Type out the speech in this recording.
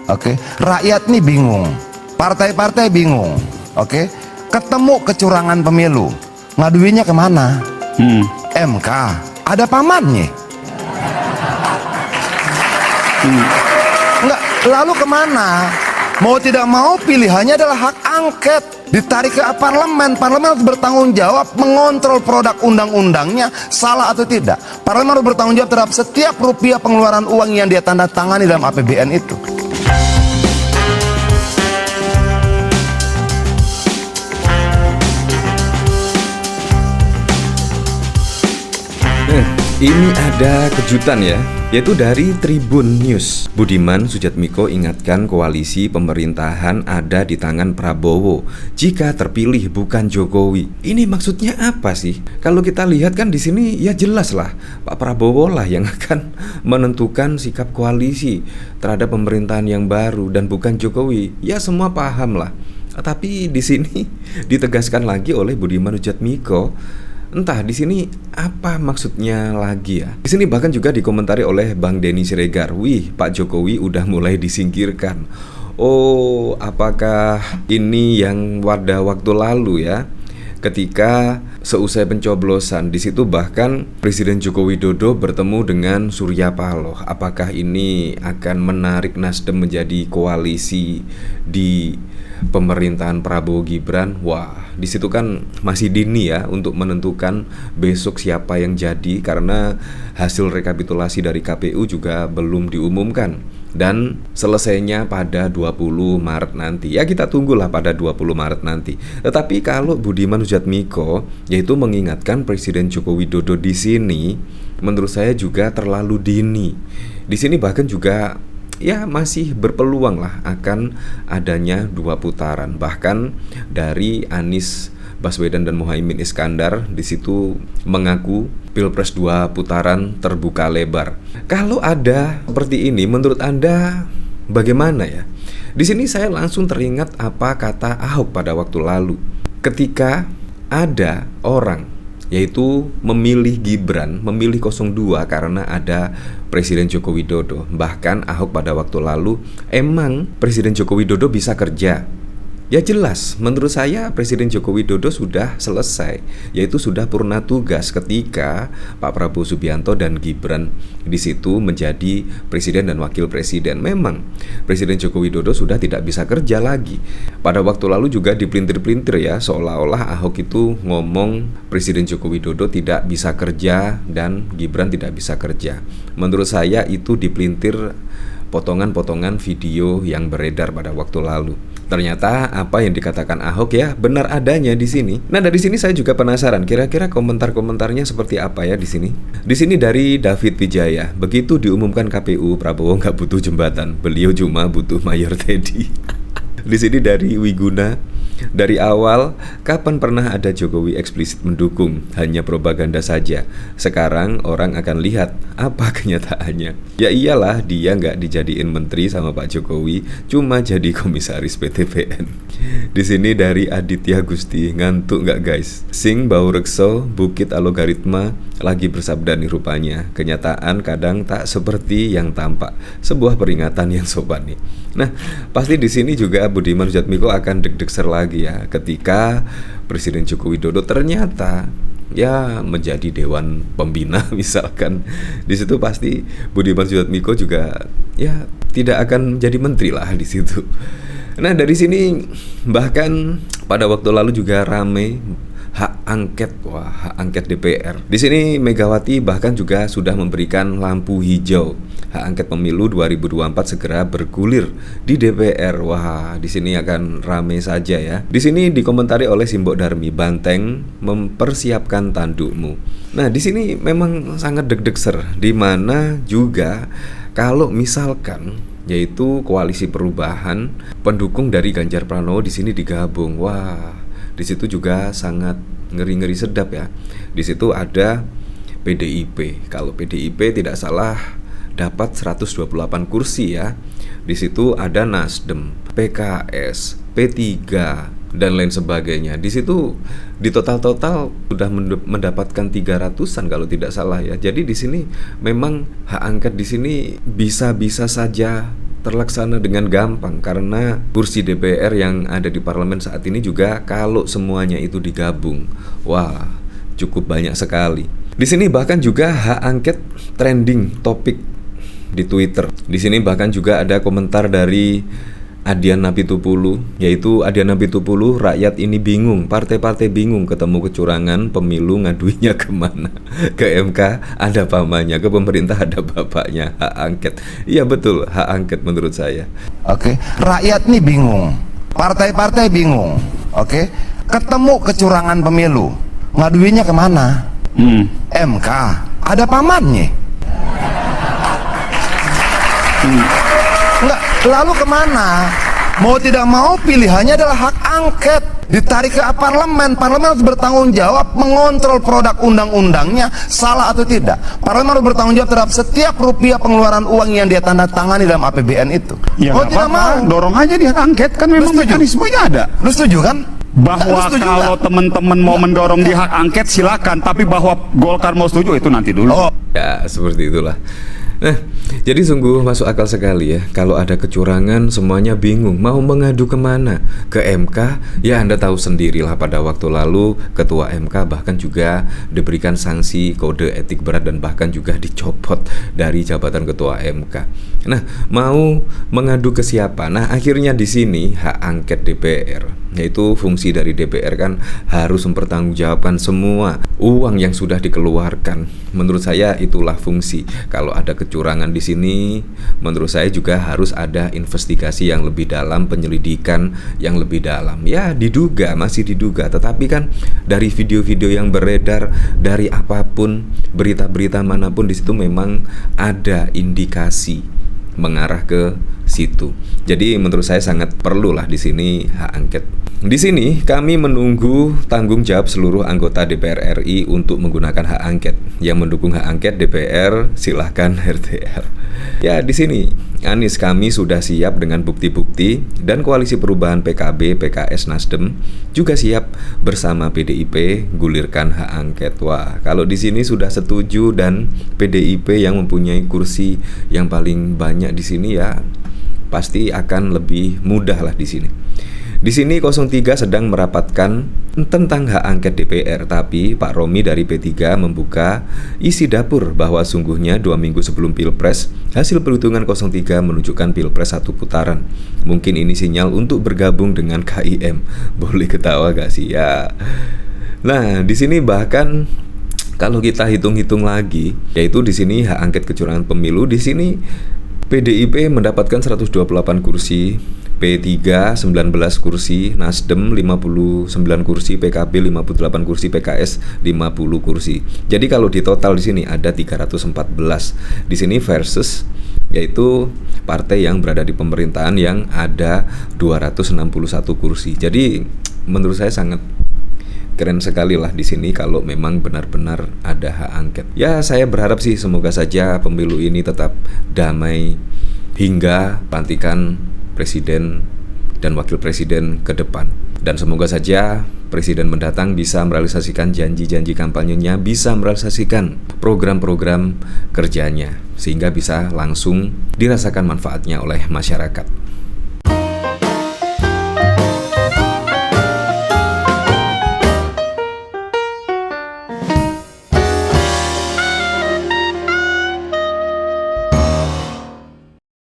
Oke, rakyat nih bingung, partai-partai bingung. Oke, ketemu kecurangan pemilu, ngaduinnya kemana? MK, ada pamannya. Enggak, lalu kemana? Mau tidak mau pilihannya adalah hak angket, ditarik ke parlemen. Parlemen harus bertanggung jawab mengontrol produk undang-undangnya salah atau tidak. Parlemen harus bertanggung jawab terhadap setiap rupiah pengeluaran uang yang dia tanda tangani dalam APBN itu. Ini ada kejutan ya, yaitu dari Tribun News. Budiman Sujatmiko ingatkan koalisi pemerintahan ada di tangan Prabowo jika terpilih bukan Jokowi. Ini maksudnya apa sih? Kalau kita lihat kan di sini ya jelas lah, Pak Prabowo lah yang akan menentukan sikap koalisi terhadap pemerintahan yang baru dan bukan Jokowi. Ya semua paham lah. Tapi di sini ditegaskan lagi oleh Budiman Sujatmiko. Entah di sini apa maksudnya lagi ya. Di sini bahkan juga dikomentari oleh Bang Denny Siregar. Wih, Pak Jokowi udah mulai disingkirkan. Oh, apakah ini yang pada waktu lalu ya? Ketika seusai pencoblosan, di situ bahkan Presiden Joko Widodo bertemu dengan Surya Paloh. Apakah ini akan menarik Nasdem menjadi koalisi di pemerintahan Prabowo Gibran? Wah, di situ kan masih dini ya untuk menentukan besok siapa yang jadi, karena hasil rekapitulasi dari KPU juga belum diumumkan dan selesainya pada 20 Maret nanti. Ya kita tunggulah pada 20 Maret nanti. Tetapi kalau Budiman Sujatmiko yaitu mengingatkan Presiden Joko Widodo di sini, menurut saya juga terlalu dini. Di sini bahkan juga ya masih berpeluang lah akan adanya 2 putaran. Bahkan dari Anies Baswedan dan Muhaimin Iskandar di situ mengaku Pilpres 2 putaran terbuka lebar. Kalau ada seperti ini, menurut Anda bagaimana ya? Di sini saya langsung teringat apa kata Ahok pada waktu lalu. Ketika ada orang yaitu memilih Gibran, memilih 02 karena ada Presiden Joko Widodo. Bahkan Ahok pada waktu lalu, emang Presiden Joko Widodo bisa kerja? Ya jelas, menurut saya Presiden Joko Widodo sudah selesai, yaitu sudah purna tugas ketika Pak Prabowo Subianto dan Gibran di situ menjadi Presiden dan Wakil Presiden. Memang Presiden Joko Widodo sudah tidak bisa kerja lagi. Pada waktu lalu juga dipelintir-pelintir ya, seolah-olah Ahok itu ngomong Presiden Joko Widodo tidak bisa kerja dan Gibran tidak bisa kerja. Menurut saya itu dipelintir potongan-potongan video yang beredar pada waktu lalu. Ternyata apa yang dikatakan Ahok ya benar adanya di sini. Nah, dari sini saya juga penasaran kira-kira komentar-komentarnya seperti apa ya di sini. Di sini dari David Wijaya. Begitu diumumkan KPU, Prabowo nggak butuh jembatan, beliau cuma butuh Mayor Teddy. Di sini dari Wiguna. Dari awal, kapan pernah ada Jokowi eksplisit mendukung? Hanya propaganda saja. Sekarang orang akan lihat apa kenyataannya. Ya iyalah, dia nggak dijadiin menteri sama Pak Jokowi, cuma jadi komisaris PTPN. Di sini dari Aditya Gusti, ngantuk nggak guys? Sing bau rekso, bukit alogaritma, lagi bersabda nih rupanya. Kenyataan kadang tak seperti yang tampak. Sebuah peringatan yang sopan nih. Nah, pasti di sini juga Budiman Sujatmiko akan deg-degser lagi ya ketika Presiden Joko Widodo ternyata ya menjadi dewan pembina misalkan. Di situ pasti Budiman Sujatmiko juga ya tidak akan jadi menteri lah di situ. Nah, dari sini bahkan pada waktu lalu juga rame hak angket, hak angket DPR. Di sini Megawati bahkan juga sudah memberikan lampu hijau. Hak angket pemilu 2024 segera bergulir di DPR. Wah, di sini akan rame saja ya. Di sini dikomentari oleh Simbok Darmi, Banteng mempersiapkan tandukmu. Nah, di sini memang sangat deg-degser, di mana juga kalau misalkan yaitu koalisi perubahan pendukung dari Ganjar Pranowo di sini digabung. Wah, di situ juga sangat ngeri-ngeri sedap ya. Di situ ada PDIP. Kalau PDIP tidak salah dapat 128 kursi ya. Di situ ada Nasdem, PKS, P3 dan lain sebagainya. Di situ di total-total sudah mendapatkan 300-an kalau tidak salah ya. Jadi di sini memang hak angket di sini bisa-bisa saja terlaksana dengan gampang karena kursi DPR yang ada di parlemen saat ini juga kalau semuanya itu digabung, wah cukup banyak sekali. Di sini bahkan juga hak angket trending topik di Twitter. Di sini bahkan juga ada komentar dari Adian Napitupulu, yaitu Adian Napitupulu, rakyat ini bingung, partai-partai bingung ketemu kecurangan pemilu, ngaduinya kemana? Ke MK ada pamannya, ke pemerintah ada bapaknya, hak angket. Iya betul, hak angket menurut saya. Oke, rakyat nih bingung, partai-partai bingung. Oke, ketemu kecurangan pemilu, ngaduinnya kemana? MK ada pamannya. Enggak, lalu kemana? Mau tidak mau pilihannya adalah hak angket, ditarik ke parlemen. Parlemen harus bertanggung jawab mengontrol produk undang-undangnya salah atau tidak. Parlemen harus bertanggung jawab terhadap setiap rupiah pengeluaran uang yang dia tanda tangani dalam APBN itu. Ya, mau tidak mau, dorong aja dia angket, kan memang mekanismenya ada. Lu setuju kan? Bahwa kalau teman-teman mau mendorong di hak angket silakan, tapi bahwa Golkar mau setuju itu nanti dulu. Oh. Ya seperti itulah. Nah, jadi sungguh masuk akal sekali ya. Kalau ada kecurangan semuanya bingung mau mengadu kemana? Ke MK? Ya Anda tahu sendirilah pada waktu lalu Ketua MK bahkan juga diberikan sanksi kode etik berat dan bahkan juga dicopot dari jabatan Ketua MK. Nah, mau mengadu ke siapa? Nah, akhirnya di sini hak angket DPR, yaitu fungsi dari DPR kan harus mempertanggungjawabkan semua uang yang sudah dikeluarkan. Menurut saya itulah fungsi. Kalau ada kecurangan di sini, menurut saya juga harus ada investigasi yang lebih dalam, penyelidikan yang lebih dalam. Ya diduga, masih diduga, tetapi kan dari video-video yang beredar, dari apapun, berita-berita manapun di situ memang ada indikasi mengarah ke situ. Jadi menurut saya sangat perlulah di sini hak angket. Di sini kami menunggu tanggung jawab seluruh anggota DPR RI untuk menggunakan hak angket. Yang mendukung hak angket DPR silahkan RTR. Ya di sini Anies kami sudah siap dengan bukti-bukti dan koalisi perubahan PKB, PKS, Nasdem juga siap bersama PDIP gulirkan hak angket. Wah, kalau di sini sudah setuju dan PDIP yang mempunyai kursi yang paling banyak di sini ya pasti akan lebih mudah lah di sini. Di sini 03 sedang merapatkan tentang hak angket DPR, tapi Pak Romi dari P3 membuka isi dapur bahwa sungguhnya 2 minggu sebelum Pilpres, hasil perhitungan 03 menunjukkan Pilpres 1 putaran. Mungkin ini sinyal untuk bergabung dengan KIM. Boleh ketawa gak sih ya? Nah, di sini bahkan kalau kita hitung-hitung lagi, yaitu di sini hak angket kecurangan pemilu, di sini PDIP mendapatkan 128 kursi, P3 19 kursi, Nasdem 59 kursi, PKB 58 kursi, PKS 50 kursi. Jadi kalau di total di sini ada 314. Di sini versus yaitu partai yang berada di pemerintahan yang ada 261 kursi. Jadi menurut saya sangat keren sekali lah di sini kalau memang benar-benar ada hak angket. Ya saya berharap sih semoga saja pemilu ini tetap damai hingga pelantikan presiden dan wakil presiden ke depan. Dan semoga saja presiden mendatang bisa merealisasikan janji-janji kampanyenya, bisa merealisasikan program-program kerjanya, sehingga bisa langsung dirasakan manfaatnya oleh masyarakat.